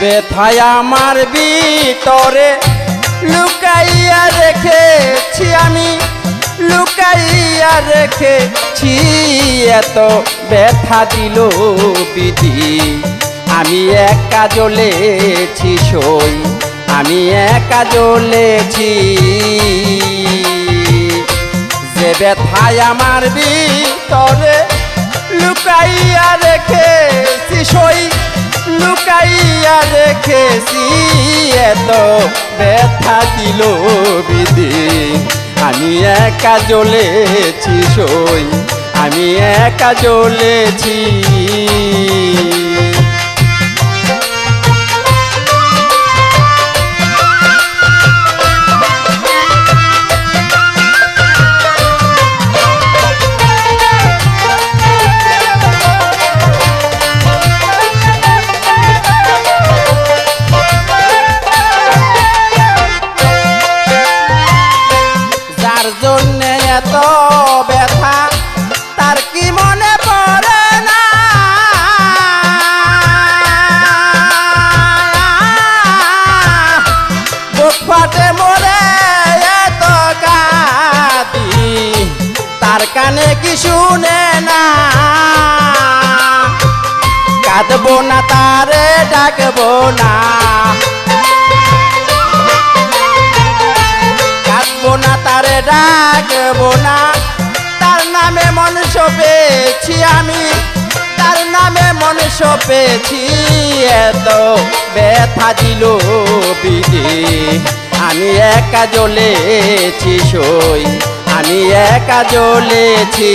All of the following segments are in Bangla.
ব্যথায় আমার ভিতরে লুকাইয়া রেখেছি আমি, লুকাইয়া রেখেছি। এত ব্যথা দিল বিধি, আমি একা জ্বলেছি সই, আমি একা জ্বলেছি। যে ব্যথায় আমার ভিতরে লুকাইয়া রেখেছি সই, লুকাইয়া রেখেছি। এত ব্যথা দিল বিধি, আমি একা জ্বলেছি সই, আমি একা জ্বলেছি। যার জন্যে এত ব্যথা তার কি মনে পড়ে না, বুক ফাটে মরে এত কাঁদি, তার কানে কি শুনে না। কাঁদবো না তারে ডাকবো না, কাঁদবো না তারে ডাকবো না। তার নামে মন সপেছি আমি, তার নামে মন সপেছি। এত ব্যথা দিল বিধি, আমি একা জ্বলেছি সই, আমি একা জ্বলেছি।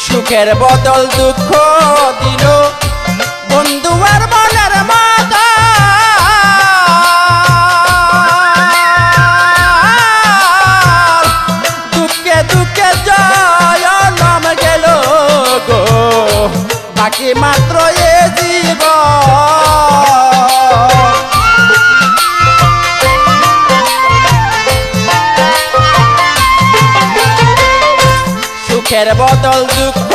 সুখের বদল দুঃখ দিল বন্ধু আর মনের মতো, দুঃখে দুঃখে জয়নম গেল গো, বাকি মাত্র এ জীবন। সুখের বদল দুঃখ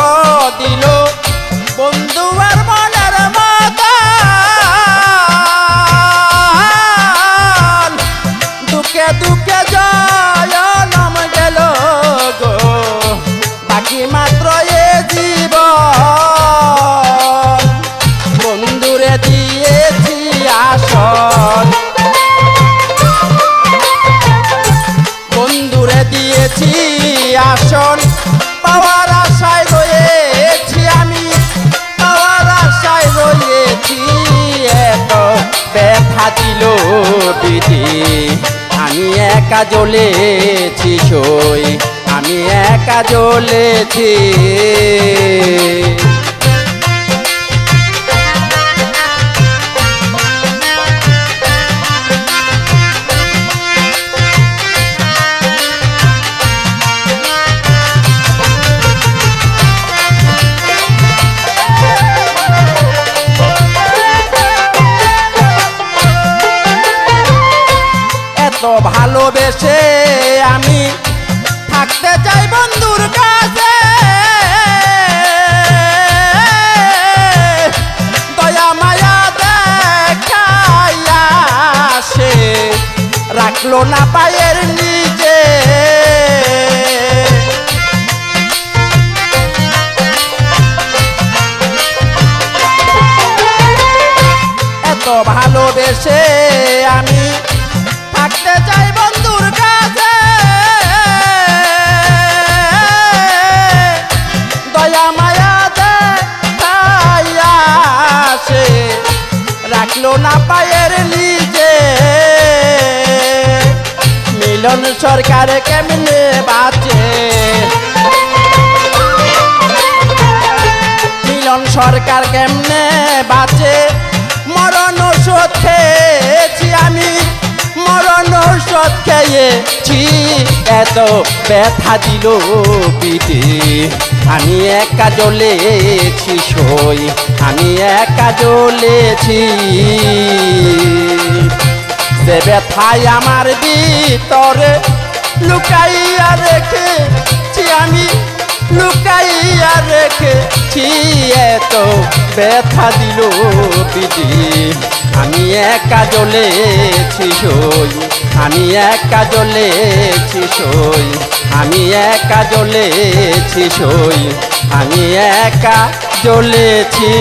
দিল বন্ধু আর মনের মতন, দুঃখে দুঃখে জয়নম গেল গো, বাকি মাত্র এ জীবন। বন্ধুরে দিয়েছি আসন, বন্ধুরে দিয়েছি আসন, পাওয়ার আশায় রয়েছি আমি, পাওয়ার আশায় রয়েছি। এত ব্যথা দিল বিধি, আমি একা জ্বলেছি সই, আমি একা জ্বলেছি। ভালোবেসে আমি থাকতে চাই বন্ধুর কাছে, দয়া মায়া দেখাইয়া সে রাখলো না পায়ের নিচে। এত ভালোবেসে আমি থাকতে চাই বন্ধুর কাছে, দয়া মায়া দেখাইয়া সে রাখলো না পায়ের নিচে। মিলন সরকার কেমনে বাঁচে, মিলন সরকার কেমনে বাঁচে। মরণ ওষুধ খেয়েছি আমি, মরণ ঔষধ খেয়েছি এত ব্যথা দিল পিঠে আমি একা জ্বলেছি সই আমি একা জ্বলেছি সে ব্যথায় আমার ভিতরে লুকাইয়া রেখেছি আমি লুকাইয়া রেখেছি এত ব্যথা দিল পিঠে আমি একা জ্বলেছি সই আমি একা জ্বলেছি সই আমি একা জ্বলেছি সই আমি একা জ্বলেছি